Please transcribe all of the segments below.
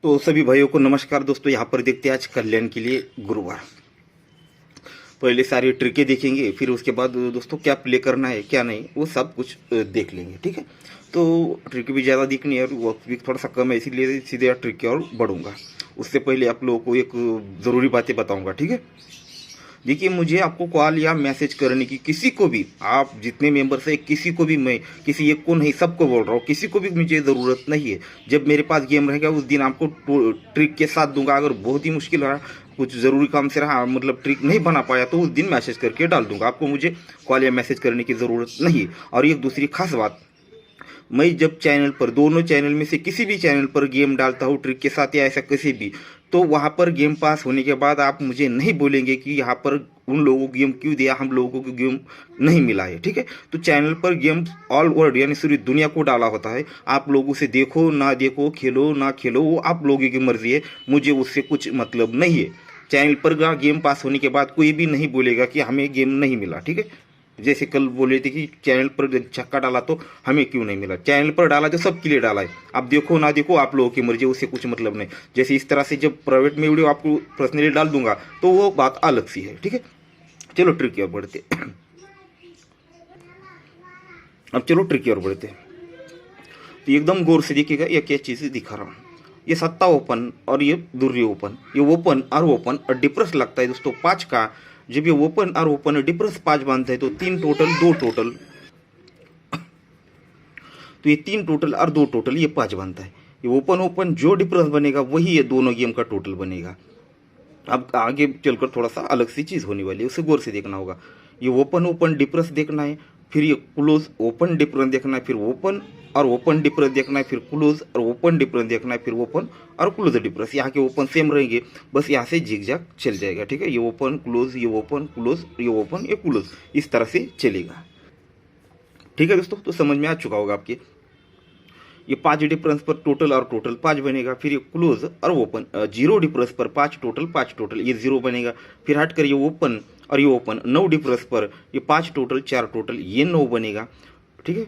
तो सभी भाइयों को नमस्कार दोस्तों। यहाँ पर देखते हैं आज कल्याण के लिए गुरुवार। पहले सारी ट्रिकें देखेंगे, फिर उसके बाद दोस्तों क्या प्ले करना है क्या नहीं वो सब कुछ देख लेंगे, ठीक है। तो ट्रिक भी ज़्यादा दिखनी है और वक्त भी थोड़ा सा कम है, इसीलिए सीधे ट्रिक की ओर बढ़ूंगा। उससे पहले आप लोगों को एक ज़रूरी बातें बताऊंगा, ठीक है। देखिए, मुझे आपको कॉल या मैसेज करने की, किसी को भी, आप जितने मेंबर्स हैं किसी को भी, मैं किसी एक को नहीं सबको बोल रहा हूँ, किसी को भी मुझे ज़रूरत नहीं है। जब मेरे पास गेम रहेगा उस दिन आपको ट्रिक के साथ दूंगा। अगर बहुत ही मुश्किल रहा, कुछ ज़रूरी काम से रहा, मतलब ट्रिक नहीं बना पाया, तो उस दिन मैसेज करके डाल दूंगा। आपको मुझे कॉल या मैसेज करने की ज़रूरत नहीं है। और एक दूसरी खास बात, मैं जब चैनल पर, दोनों चैनल में से किसी भी चैनल पर गेम डालता हूँ ट्रिक के साथ या ऐसा किसी भी, तो वहाँ पर गेम पास होने के बाद आप मुझे नहीं बोलेंगे कि यहाँ पर उन लोगों को गेम क्यों दिया, हम लोगों को गेम नहीं मिला है, ठीक है। तो चैनल पर गेम ऑल वर्ल्ड यानी पूरी दुनिया को डाला होता है। आप लोग उसे देखो ना देखो, खेलो ना खेलो, वो आप लोगों की मर्जी है, मुझे उससे कुछ मतलब नहीं है। चैनल पर गेम पास होने के बाद कोई भी नहीं बोलेगा कि हमें गेम नहीं मिला, ठीक है। जैसे कल बोले थे कि चैनल पर छक्का डाला तो हमें क्यों नहीं मिला, चैनल पर डाला तो सबके लिए डाला है। आप देखो ना देखो, आप लोगों की मर्जी, उससे कुछ मतलब नहीं। जैसे इस तरह से जब प्राइवेट में वीडियो आपको पर्सनली डाल दूंगा तो वो बात अलग सी है, ठीक है। चलो ट्रिक की ओर बढ़ते। अब चलो ट्रिक की ओर बढ़ते। तो एकदम गौर से देखिएगा, ये क्या चीज़ दिखा रहा हूँ। ये सत्ता ओपन और ये दुर्री ओपन, ये ओपन और ओपन और डिप्रेस लगता है दोस्तों 5 का। जब ये ओपन और ओपन डिप्रेस 5 बनता है तो 3 टोटल 2 टोटल, तो ये 3 टोटल और 2 टोटल ये 5 बनता है। ये ओपन ओपन जो डिफरेंस बनेगा वही ये दोनों गेम का टोटल बनेगा। अब आगे चलकर थोड़ा सा अलग सी चीज़ होने वाली है, उसे गौर से देखना होगा। ये ओपन ओपन डिफरेंस देखना है, फिर ये क्लोज ओपन डिफरेंस देखना है, फिर ओपन और ओपन डिफरेंस देखना है, फिर क्लोज और ओपन डिफरेंस देखना है, फिर ओपन और क्लोज डिफरेंस। यहाँ के ओपन सेम रहेंगे, बस यहाँ से जिगजैग चल जाएगा, ठीक है। ये ओपन क्लोज, ये ओपन क्लोज, ये ओपन, ये क्लोज, इस तरह से चलेगा, ठीक है दोस्तों। तो समझ में आ चुका होगा आपके। ये 5 डिफरेंस पर टोटल और टोटल 5 बनेगा, फिर ये क्लोज और ओपन 0 डिफरेंस पर 5 टोटल ये 0 बनेगा। फिर हट कर ये ओपन और ये ओपन 9 डिफरेंस पर ये 5 टोटल 4 टोटल ये 9 बनेगा, ठीक है।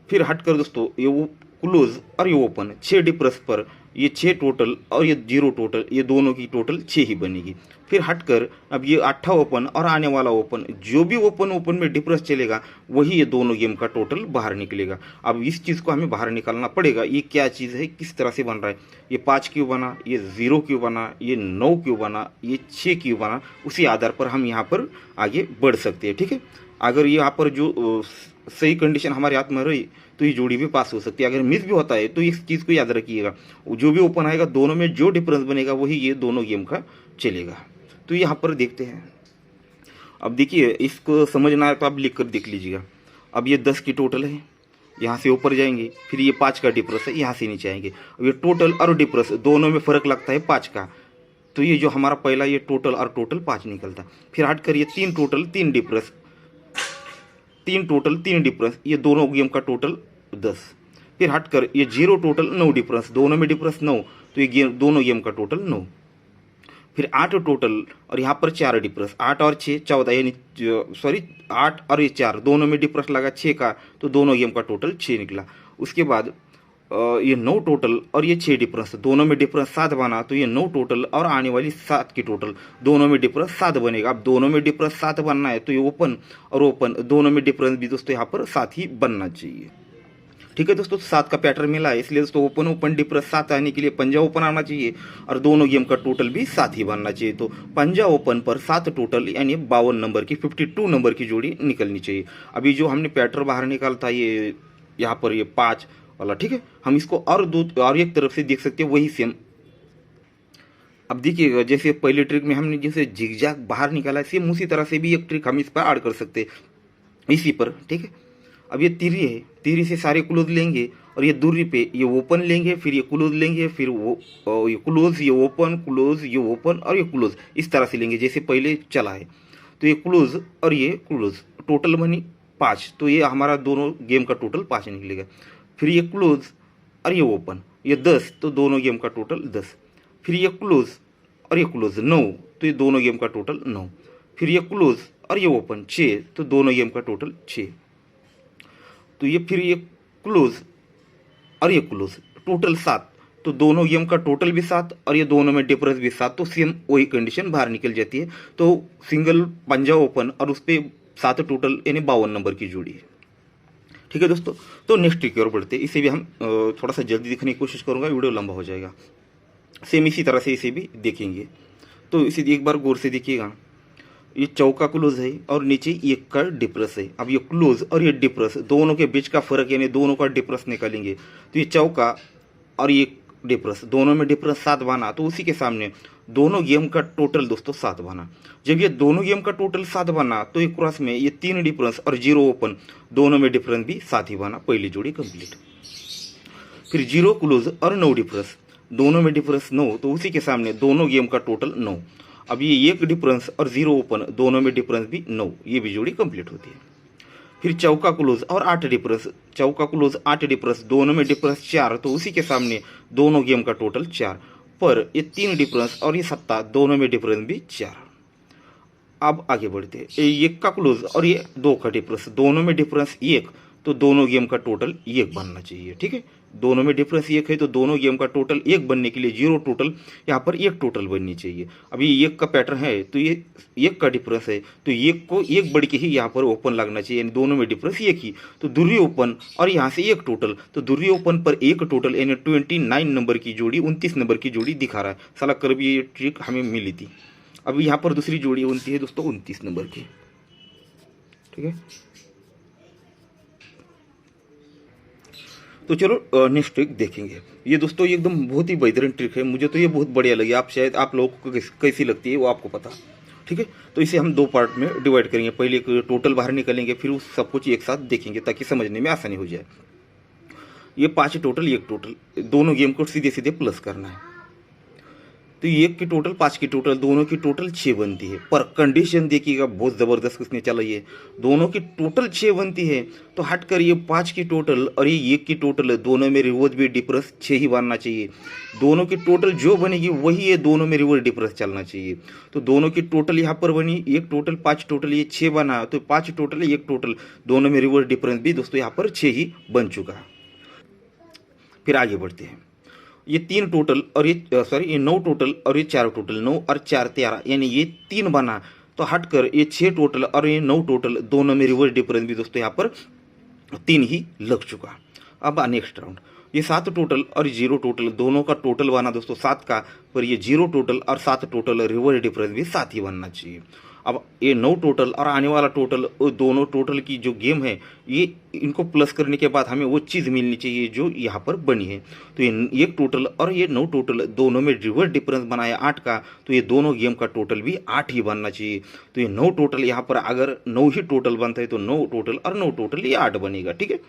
फिर हट कर दोस्तों ये वो क्लोज और ये ओपन 6 डिफरेंस पर ये 6 टोटल और ये 0 टोटल, ये दोनों की टोटल 6 ही बनेगी। फिर हटकर अब ये 8 ओपन और आने वाला ओपन, जो भी ओपन ओपन में डिफरेंस चलेगा वही ये दोनों गेम का टोटल बाहर निकलेगा। अब इस चीज़ को हमें बाहर निकालना पड़ेगा, ये क्या चीज़ है, किस तरह से बन रहा है, ये 5 क्यों बना, ये 0 क्यों बना, ये 9 क्यों बना, ये 6 क्यों बना। उसी आधार पर हम यहाँ पर आगे बढ़ सकते हैं, ठीक है। अगर यहाँ पर जो सही कंडीशन हमारे हाथ में रही तो ये जोड़ी भी पास हो सकती है। अगर मिस भी होता है तो इस चीज़ को याद रखिएगा, जो भी ओपन आएगा दोनों में जो डिफरेंस बनेगा वही ये दोनों गेम का चलेगा। तो यहाँ पर देखते हैं। अब देखिए, इसको समझना है तो आप लिख कर देख लीजिएगा। अब ये 10 की टोटल है, यहाँ से ऊपर जाएंगे, फिर ये 5 का डिफरेंस है, यहाँ से नीचे आएंगे। अब ये टोटल और डिफरेंस दोनों में फ़र्क लगता है 5 का, तो ये जो हमारा पहला ये टोटल और टोटल 5 निकलता। फिर हट कर ये 3 टोटल 3 डिफरेंस, 3 टोटल 3 डिफरेंस, ये दोनों गेम का टोटल 10। फिर हटकर ये 0 टोटल 9 डिफरेंस, दोनों में डिफरेंस 9, तो ये गेम दोनों गेम का टोटल 9। फिर 8 टोटल और यहाँ पर 4 डिफरेंस, 8 और 6 14, यानी सॉरी 8 और ये 4 दोनों में डिफरेंस लगा 6 का, तो दोनों गेम का टोटल 6 निकला। उसके बाद ये 9 टोटल और ये 6 डिफरेंस, दोनों में डिफरेंस 7 बना, तो ये 9 टोटल और आने वाली 7 की टोटल, दोनों में डिफरेंस 7 बनेगा। अब दोनों में डिफरेंस 7 बनना है तो ये ओपन और ओपन दोनों में डिफरेंस भी दोस्तों यहाँ पर 7 ही बनना चाहिए, ठीक है दोस्तों। 7 का पैटर्न मिला है, इसलिए दोस्तों ओपन ओपन डिफरेंस 7 आने के लिए पंजा ओपन आना चाहिए और दोनों गेम का टोटल भी 7 ही बनना चाहिए। तो पंजा ओपन पर 7 टोटल यानी 52 नंबर की 52 नंबर की जोड़ी निकलनी चाहिए। अभी जो हमने पैटर्न बाहर निकाला था ये यहाँ पर ये 5 वाला, ठीक है, हम इसको और एक तरफ से देख सकते हैं, वही सेम। अब देखिएगा, जैसे पहले ट्रिक में हमने जैसे जिगजैग बाहर निकाला है, सेम उसी तरह से भी एक ट्रिक हम इस पर ऐड कर सकते हैं इसी पर, ठीक है। अब ये तिरी है, तिरी से सारे क्लोज लेंगे और ये दूरी पे ये ओपन लेंगे, फिर ये क्लोज लेंगे, फिर वो ये क्लोज, ये ओपन क्लोज, ये ओपन और ये क्लोज, इस तरह से लेंगे जैसे पहले चला है। तो ये क्लोज और ये क्लोज टोटल बनी 5, तो ये हमारा दोनों गेम का टोटल 5 निकलेगा। फिर ये क्लोज और ये ओपन ये 10, तो दोनों गेम का टोटल 10। फिर ये क्लोज और ये क्लोज 9, तो ये दोनों गेम का टोटल 9। फिर ये क्लोज और ये ओपन 6, तो दोनों गेम का टोटल 6। तो ये फिर ये क्लोज और ये क्लोज टोटल 7, तो दोनों गेम का टोटल भी 7 और ये दोनों में डिफरेंस भी 7, तो सेम वही कंडीशन बाहर निकल जाती है। तो सिंगल पंजा ओपन और उस पर 7 टोटल यानी 52 नंबर की जोड़ी है। ठीक है दोस्तों, तो नेक्स्ट ट्रिक की ओर बढ़ते हैं। इसे भी हम थोड़ा सा जल्दी दिखने की कोशिश करूंगा, वीडियो लंबा हो जाएगा। सेम इसी तरह से इसे भी देखेंगे। तो इसे एक बार गौर से देखिएगा, ये चौका क्लोज है और नीचे एक का डिप्रेस है। अब ये क्लोज और ये डिप्रेस दोनों के बीच का फर्क यानी दोनों का डिप्रेस निकालेंगे, तो ये चौका और ये डिफरेंस दोनों में डिफरेंस 7 बना, तो उसी के सामने दोनों गेम का टोटल दोस्तों 7 बना। जब ये दोनों गेम का टोटल 7 बना तो एक क्रॉस में ये 3 डिफरेंस और 0 ओपन दोनों में डिफरेंस भी 7 ही बना, पहली जोड़ी कंप्लीट। फिर 0 क्लोज और 9 डिफरेंस दोनों में डिफरेंस 9, तो उसी के सामने दोनों गेम का टोटल 9। अब ये 1 डिफरेंस और 0 ओपन दोनों में डिफरेंस भी 9, ये भी जोड़ी कंप्लीट होती है। फिर चौका क्लोज और 8 डिफरेंस, चौका क्लोज 8 डिफरेंस दोनों में डिफरेंस 4, तो उसी के सामने दोनों गेम का टोटल 4। पर ये 3 डिफरेंस और ये 7 दोनों में डिफरेंस भी 4। अब आगे बढ़ते हैं, ये 1 का क्लोज और ये 2 का डिफरेंस दोनों में डिफरेंस 1, तो दोनों गेम का टोटल 1 बनना चाहिए। ठीक है, दोनों में डिफरेंस 1 है तो दोनों गेम का टोटल 1 बनने के लिए 0 टोटल यहाँ पर 1 टोटल बननी चाहिए। अब ये 1 का पैटर्न है तो ये 1 का डिफरेंस है, तो 1 को 1 बढ़ के ही यहाँ पर ओपन लगना चाहिए, यानी दोनों में डिफरेंस 1 ही, तो दूरी ओपन और यहाँ से 1 टोटल, तो दूरी ओपन पर 1 टोटल यानी 29 नंबर की जोड़ी 29 नंबर की जोड़ी दिखा रहा है। साला कर भी ये ट्रिक हमें मिली थी। अब यहाँ पर दूसरी जोड़ी बनती है दोस्तों 29 नंबर की। ठीक है, तो चलो नेक्स्ट ट्रिक देखेंगे। ये दोस्तों ये एकदम बहुत ही बेहतरीन ट्रिक है, मुझे तो ये बहुत बढ़िया लगी। आप शायद आप लोगों को कैसी लगती है वो आपको पता। ठीक है, तो इसे हम 2 पार्ट में डिवाइड करेंगे। पहले एक टोटल बाहर निकालेंगे, फिर उस सब कुछ एक साथ देखेंगे ताकि समझने में आसानी हो जाए। ये 5 टोटल 1 टोटल दोनों गेम को सीधे सीधे प्लस करना है, तो 1 की टोटल 5 की टोटल दोनों की टोटल 6 बनती है। पर कंडीशन देखिएगा बहुत ज़बरदस्त किसने चलाई है, दोनों की टोटल 6 बनती है तो हट कर ये 5 की टोटल और ये 1 की टोटल दोनों में रिवर्स भी डिफरेंस 6 ही बनना चाहिए। दोनों की टोटल जो बनेगी वही ये दोनों में रिवर्स डिफरेंस चलना चाहिए। तो दोनों की टोटल यहाँ पर बनी 1 टोटल 5 टोटल ये 6 बना, तो 5 टोटल 1 टोटल दोनों में रिवर्स डिफरेंस भी दोस्तों यहाँ पर 6 ही बन चुका है। फिर आगे बढ़ते हैं, ये 3 टोटल और ये 9 टोटल और ये 4 टोटल 9 और 4 13 यानी ये 3 बना, तो हटकर ये 6 टोटल और ये 9 टोटल दोनों में रिवर्स डिफरेंस भी दोस्तों यहाँ पर 3 ही लग चुका। अब नेक्स्ट राउंड, ये 7 टोटल और 0 टोटल दोनों का टोटल बना दोस्तों 7 का, पर ये 0 टोटल और 7 टोटल रिवर्स डिफरेंस भी 7 ही बनना चाहिए। अब ये 9 टोटल और आने वाला टोटल दोनों टोटल की जो गेम है ये इनको प्लस करने के बाद हमें वो चीज़ मिलनी चाहिए जो यहाँ पर बनी है। तो ये 1 टोटल और ये 9 टोटल दोनों में रिवर्स डिफरेंस बनाया 8 का, तो ये दोनों गेम का टोटल भी 8 ही बनना चाहिए। तो ये 9 टोटल यहाँ पर अगर 9 ही टोटल बनता है तो 9 टोटल और 9 टोटल ये 8 बनेगा। ठीक है,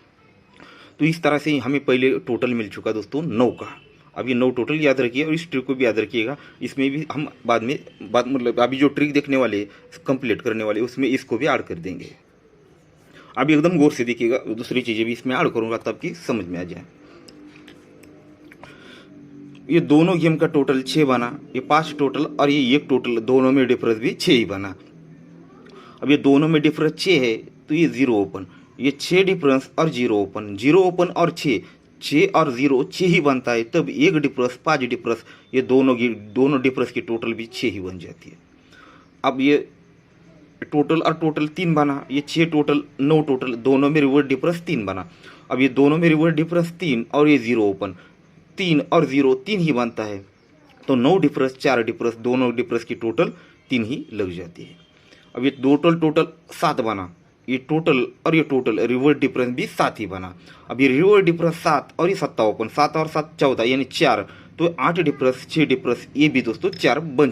तो इस तरह से हमें पहले टोटल मिल चुका दोस्तों 9 का। अब ये 9 टोटल याद रखिए और इस ट्रिक को भी याद रखिएगा। इसमें भी हम बाद मतलब अभी जो ट्रिक देखने वाले कंप्लीट करने वाले उसमें इसको भी ऐड कर देंगे। अब एकदम गौर से देखिएगा, दूसरी चीज़ें भी इसमें ऐड करूँगा तब कि समझ में आ जाए। ये दोनों गेम का टोटल 6 बना, ये 5 टोटल और ये 1 टोटल दोनों में डिफरेंस भी 6 ही बना। अब ये दोनों में डिफरेंस 6 है तो ये 0 ओपन, ये 6 डिफरेंस और 0 ओपन, 0 ओपन और 6 और 0 6 ही बनता है, तब 1 डिफरेंस 5 डिफरेंस ये दोनों डिफरेंस की टोटल भी 6 ही बन जाती है। अब ये टोटल और टोटल 3 बना, ये 6 टोटल 9 टोटल दोनों में रिवर्स डिफरेंस 3 बना। अब ये दोनों में रिवर्स डिफरेंस 3 और ये 0 ओपन, 3 और 0 3 ही बनता है, तो 9 डिफरेंस 4 डिफरेंस दोनों डिफरेंस की टोटल 3 ही लग जाती है। अब ये टोटल 7 बना, ये टोटल और ये टोटल रिवर्स डिफरेंस भी 7 ही बना। अब ये रिवर्स डिफरेंस 7 और ये 7 ओपन, 7 और 7 14 यानी 4, तो 8 डिफरेंस 6 डिफरेंस ये भी दोस्तों 4 बन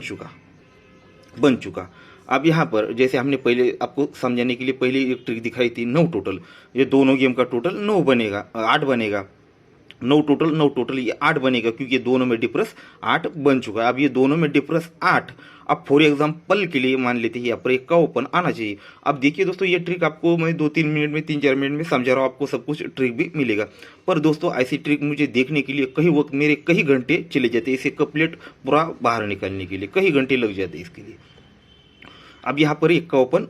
चुका। अब यहाँ पर जैसे हमने पहले आपको समझाने के लिए पहले एक ट्रिक दिखाई थी 9 टोटल, ये दोनों गेम का टोटल 9 बनेगा 8 बनेगा, 9 टोटल ये 8 बनेगा क्योंकि ये दोनों में डिफरेंस 8 बन चुका है। अब ये दोनों में डिफरेंस 8, अब फॉर एग्जाम्पल के लिए मान लेते हैं यहाँ पर 1 का ओपन आना चाहिए। अब देखिए दोस्तों ये ट्रिक आपको मैं 2-3 मिनट में 3-4 मिनट में समझा रहा हूँ, आपको सब कुछ ट्रिक भी मिलेगा। पर दोस्तों ऐसी ट्रिक मुझे देखने के लिए कई घंटे चले जाते हैं, इसे कंप्लीट पूरा बाहर निकालने के लिए कई घंटे लग जाते हैं इसके लिए। अब यहाँ पर 1 का ओपन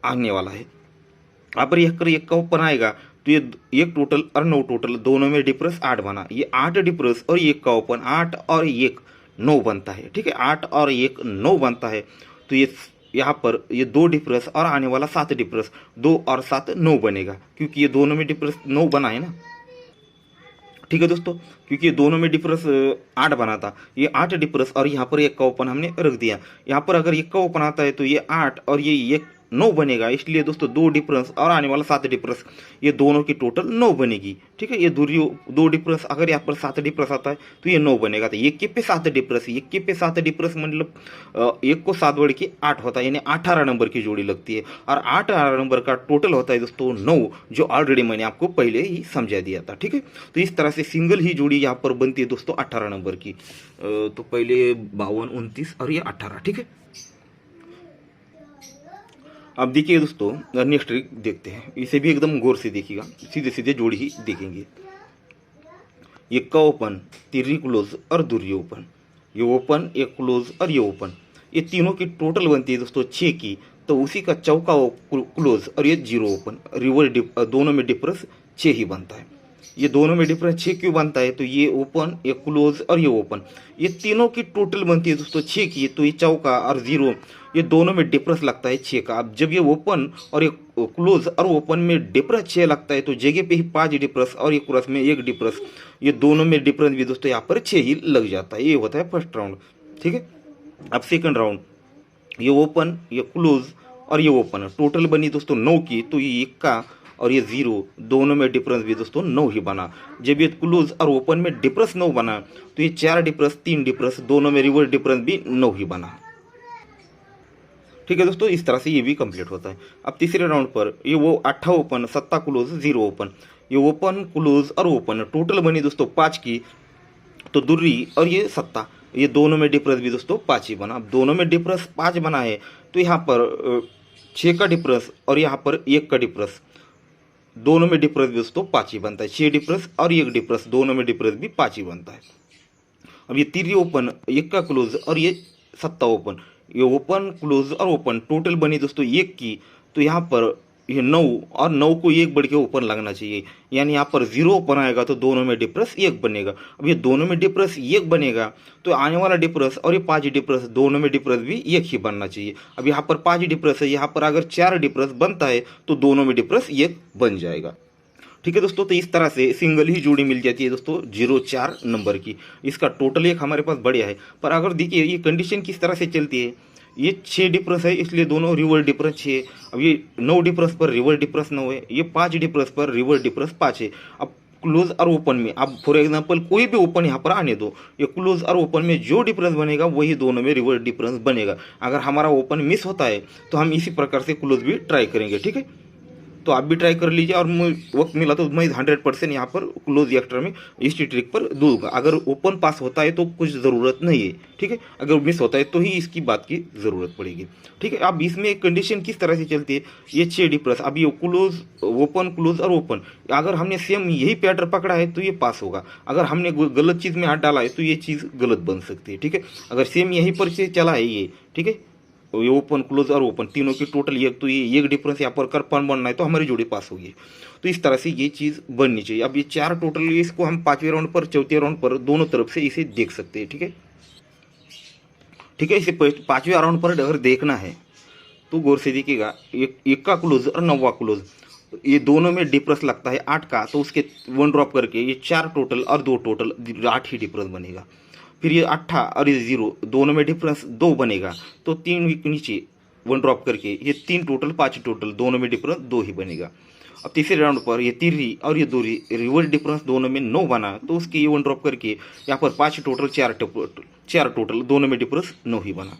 आने वाला है, यहाँ पर 1 का ओपन आएगा तो ये एक टोटल और 9 टोटल दोनों में डिफरेंस 8 बना, ये 8 डिफरेंस और एक का ओपन 8 और 1 9 बनता है। ठीक है, 8 और 1 9 बनता है। तो ये यहाँ पर ये 2 डिफरेंस और आने वाला 7 डिफरेंस, 2 और 7 9 बनेगा, क्योंकि ये दोनों में डिफरेंस 9 बना है ना। ठीक है दोस्तों, क्योंकि ये दोनों में डिफरेंस 8 बना था, ये 8 डिफरेंस और यहाँ पर 1 का ओपन हमने रख दिया। यहाँ पर अगर 1 का ओपन आता है तो ये 8 और ये 1 9 बनेगा, इसलिए दोस्तों 2 डिफरेंस और आने वाला 7 डिफरेंस, ये दोनों की टोटल 9 बनेगी। ठीक है, ये दूरी 2 डिफरेंस, अगर यहाँ पर 7 डिफरेंस आता है तो ये 9 बनेगा। तो 1 के पे 7 डिफरेंस, 1 के पे 7 डिफरेंस मतलब 1 को 7 बढ़ के 8 होता है, यानी 18 नंबर की जोड़ी लगती है। और 18 नंबर का टोटल होता है दोस्तों 9, जो ऑलरेडी मैंने आपको पहले ही समझा दिया था। ठीक है, तो इस तरह से सिंगल ही जोड़ी यहाँ पर बनती है दोस्तों 18 नंबर की। तो पहले 52, 29 और ये 18। ठीक है, अब देखिए दोस्तों नेक्स्ट ट्रिक देखते हैं, इसे भी एकदम गौर से देखिएगा, सीधे सीधे जोड़ी ही देखेंगे। ये का ओपन, तीसरी क्लोज और दूसरी ओपन, ये ओपन, एक क्लोज और ये ओपन, ये तीनों की टोटल बनती है दोस्तों 6 की। तो उसी का चौका क्लोज और ये 0 ओपन, रिवर्स दोनों में डिफरेंस 6 ही बनता है। ये दोनों में डिफरेंस 6 क्यों बनता है? तो ये ओपन, ये क्लोज और ये ओपन, ये तीनों की टोटल बनती है दोस्तों 6 की। तो ये चौका और 0, ये दोनों में डिफरेंस लगता है 6 का। अब जब ये ओपन और ये क्लोज और ओपन में डिफरेंस 6 लगता है तो जगह पे ही 5 डिफरेंस और ये क्रॉस में 1 डिफरेंस, ये दोनों में डिफरेंस भी दोस्तों यहाँ पर 6 ही लग जाता है। ये होता है फर्स्ट राउंड। ठीक है, अब सेकंड राउंड, ये ओपन, ये क्लोज और ये ओपन, टोटल बनी दोस्तों 9 की। तो ये 1 का और ये 0, दोनों में डिफरेंस भी दोस्तों 9 ही बना। जब ये क्लोज और ओपन में डिफरेंस 9 बना तो ये 4 डिफरेंस, 3 डिफरेंस, दोनों में रिवर्स डिफरेंस भी 9 ही बना। ठीक है दोस्तों, इस तरह से ये भी कंप्लीट होता है। अब तीसरे राउंड पर ये वो 8 ओपन, 7 क्लोज, 0 ओपन, ये ओपन, क्लोज और ओपन, टोटल बनी दोस्तों 5 की। तो दुर्री और ये 7, ये दोनों में डिफरेंस भी दोस्तों 5 ही बना। अब दोनों में डिफरेंस 5 बना है तो यहाँ पर 6 का डिफरेंस और यहाँ पर 1 का डिफरेंस, दोनों में डिफरेंस भी दोस्तों 5 ही बनता है। 6 डिफरेंस और 1 डिफरेंस, दोनों में डिफरेंस भी 5 ही बनता है। अब ये 3 ओपन, 1 का क्लोज और ये 7 ओपन, ये ओपन, क्लोज और ओपन, टोटल बनी दोस्तों 1 की। तो यहाँ पर ये 9 और 9 को 1 बढ़ के ओपन लगना चाहिए, यानी यहाँ पर 0 ओपन आएगा तो दोनों में डिफरेंस 1 बनेगा। अब ये दोनों में डिफरेंस 1 बनेगा तो आने वाला डिफरेंस और ये 5 डिफरेंस, दोनों में डिफरेंस भी 1 ही बनना चाहिए। अब यहाँ पर 5 डिफरेंस है, यहाँ पर अगर 4 डिफरेंस बनता है तो दोनों में डिफरेंस 1 बन जाएगा। ठीक है दोस्तों, तो इस तरह से सिंगल ही जोड़ी मिल जाती है दोस्तों 0-4 नंबर की। इसका टोटल एक हमारे पास बढ़िया है। पर अगर देखिए ये कंडीशन किस तरह से चलती है, ये 6 डिफरेंस है इसलिए दोनों रिवर्स डिफरेंस 6 है। अब ये 9 डिफरेंस पर रिवर्स डिफरेंस 9 है, ये 5 डिफरेंस पर रिवर्स डिफरेंस 5 है। अब क्लोज और ओपन में, अब फॉर एग्जांपल कोई भी ओपन यहाँ पर आने दो, ये क्लोज और ओपन में जो डिफरेंस बनेगा वही दोनों में रिवर्स डिफरेंस बनेगा। अगर हमारा ओपन मिस होता है तो हम इसी प्रकार से क्लोज भी ट्राई करेंगे। ठीक है, तो आप भी ट्राई कर लीजिए, और वक्त मिला तो मैं 100% यहाँ पर क्लोज एक्स्ट्रा में इस ट्रिक पर दूंगा। अगर ओपन पास होता है तो कुछ ज़रूरत नहीं है। ठीक है, अगर मिस होता है तो ही इसकी बात की ज़रूरत पड़ेगी। ठीक है, अब इसमें एक कंडीशन किस तरह से चलती है, ये 6 डिफरेंस, अब ये क्लोज, ओपन, क्लोज और ओपन, अगर हमने सेम यही पैटर्न पकड़ा है तो ये पास होगा। अगर हमने गलत चीज़ में हाथ डाला है तो ये चीज़ गलत बन सकती है। ठीक है, अगर सेम यहीं पर से चला है ये, ठीक है, ये ओपन, क्लोज और ओपन तीनों की टोटल 1, तो ये 1 डिफरेंस यहाँ पर करपन बनना है तो हमारी जोड़ी पास होगी। तो इस तरह से ये चीज़ बननी चाहिए। अब ये 4 टोटल, इसको हम 5वें राउंड पर, 4थे राउंड पर दोनों तरफ से इसे देख सकते हैं। ठीक है, ठीक है, इसे 5वें राउंड पर अगर देखना है तो गौर से देखिएगा, 1 का क्लोज और 9वां क्लोज, ये दोनों में डिफरेंस लगता है 8 का, तो उसके 1 ड्रॉप करके ये 4 टोटल और 2 टोटल, 8 ही डिफरेंस बनेगा। फिर ये 8 और ये 0, दोनों में डिफरेंस 2 बनेगा, तो 3 के नीचे 1 ड्रॉप करके ये 3 टोटल, 5 टोटल, दोनों में डिफरेंस 2 ही बनेगा। अब तीसरे राउंड पर ये 3 और ये 2 रिवर्स डिफरेंस दोनों में 9 बना, तो उसके ये 1 ड्रॉप करके यहाँ पर 5 टोटल, 4 टोटल, दोनों में डिफरेंस 9 ही बना।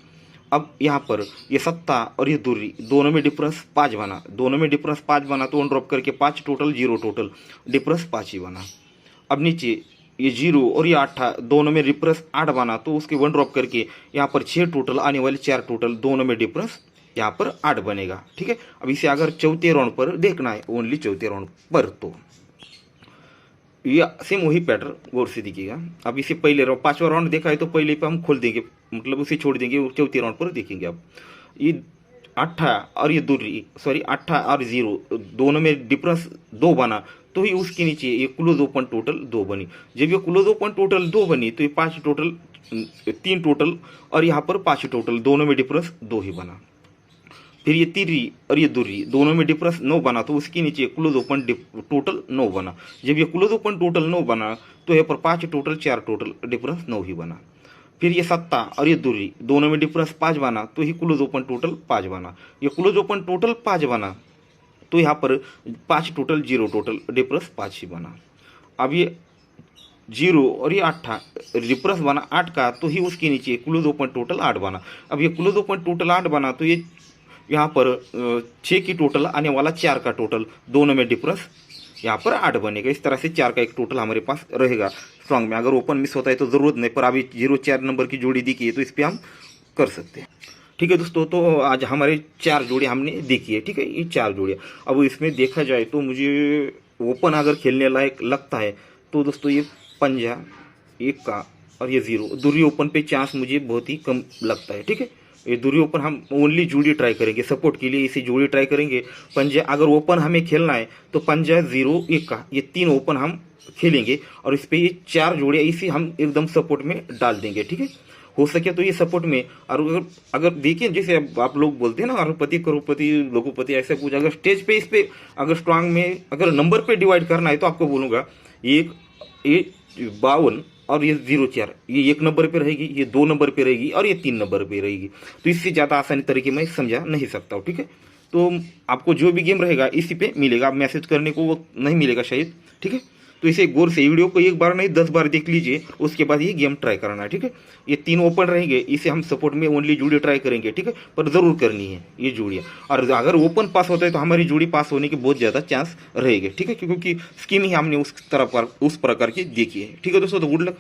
अब यहाँ पर ये 7 और ये 2 दोनों में डिफरेंस 5 बना, दोनों में डिफरेंस 5 बना तो 1 ड्रॉप करके 5 टोटल, 0 टोटल, डिफरेंस 5 ही बना। अब नीचे ये 0 और ये 8, दोनों में डिफरेंस 8 बना, तो उसके 1 ड्रॉप करके यहाँ पर 6 टोटल, आने वाले 4 टोटल, दोनों में डिफरेंस यहाँ पर 8 बनेगा। ठीक है, अब इसे अगर 4थे राउंड पर देखना है, ओनली 4थे राउंड पर, तो ये सेम वही पैटर्न गौर से दिखेगा। अब इसे पहले 5वां राउंड देखा है तो पहले पे हम खोल देंगे, मतलब उसे छोड़ देंगे, 4थे राउंड पर देखेंगे। अब ये 8 और ये दूरी सॉरी 8 और 0 दोनों में डिफरेंस 2 बना तो ही उसके नीचे ये क्लोज ओपन टोटल 2 बनी। जब ये क्लोज ओपन टोटल 2 बनी तो ये 5 टोटल 3 टोटल और यहाँ पर 5 टोटल दोनों में डिफरेंस 2 ही बना। फिर ये तिर्री और ये दूरी दोनों में डिफरेंस 9 बना तो उसके नीचे क्लोज ओपन टोटल 9 बना। जब ये क्लोज ओपन टोटल 9 बना तो यहाँ पर 5 टोटल 4 टोटल डिफरेंस 9 ही बना। फिर ये 7 और ये दूरी दोनों में डिफरेंस 5 बना तो ही क्लोज ओपन टोटल 5 बना। ये क्लोज ओपन टोटल 5 बना तो यहाँ पर 5 टोटल 0 टोटल डिफरेंस 5 ही बना। अब ये 0 और ये 8 डिफरेंस बना 8 का तो ही उसके नीचे क्लोज ओपन टोटल 8 बना। अब ये क्लोज ओपन टोटल 8 बना तो ये यहाँ पर 6 की टोटल आने वाला 4 का टोटल दोनों में डिफरेंस यहाँ पर 8 बनेगा। इस तरह से 4 का एक टोटल हमारे पास रहेगा स्ट्रॉन्ग में। अगर ओपन मिस होता है तो ज़रूरत नहीं, पर अभी 0-4 नंबर की जोड़ी दिखी है तो इस पर हम कर सकते हैं। ठीक है दोस्तों, तो आज हमारे 4 जोड़ी हमने देखी है। ठीक है, ये 4 जोड़ियाँ। अब इसमें देखा जाए तो मुझे ओपन अगर खेलने लायक लगता है तो दोस्तों ये पंजा 1 का और ये 0 दूरी ओपन पे चांस मुझे बहुत ही कम लगता है। ठीक है, ये दूरी ओपन हम ओनली जोड़ी ट्राई करेंगे, सपोर्ट के लिए इसी जोड़ी ट्राई करेंगे। पंजा अगर ओपन हमें खेलना है तो पंजा 0 1 का ये 3 ओपन हम खेलेंगे और इस पे ये 4 जोड़ियाँ इसी हम एकदम सपोर्ट में डाल देंगे। ठीक है, हो सके तो ये सपोर्ट में। और अगर देखिए जैसे आप लोग बोलते हैं ना अरबपति करोड़पति लोकोपति ऐसा कुछ, अगर स्टेज पे इस पे अगर स्ट्रांग में अगर नंबर पे डिवाइड करना है तो आपको बोलूँगा ये 52 और ये 0-4 ये 1 नंबर पे रहेगी, ये 2 नंबर पे रहेगी और ये 3 नंबर पे रहेगी। तो इससे ज़्यादा आसानी तरीके मैं समझा नहीं सकता हूँ। ठीक है, तो आपको जो भी गेम रहेगा इसी पे मिलेगा, आप मैसेज करने को वो नहीं मिलेगा शायद। ठीक है, तो इसे गौर से वीडियो को 1 बार नहीं 10 बार देख लीजिए, उसके बाद ये गेम ट्राई कराना है। ठीक है, ये 3 ओपन रहेंगे, इसे हम सपोर्ट में ओनली जोड़ी ट्राई करेंगे। ठीक है, पर ज़रूर करनी है ये जोड़ियाँ। और अगर ओपन पास होता है तो हमारी जोड़ी पास होने के बहुत ज़्यादा चांस रहेंगे। ठीक है, क्योंकि स्कीम ही हमने उस प्रकार की देखी है। ठीक है दोस्तों, तो गुड लक।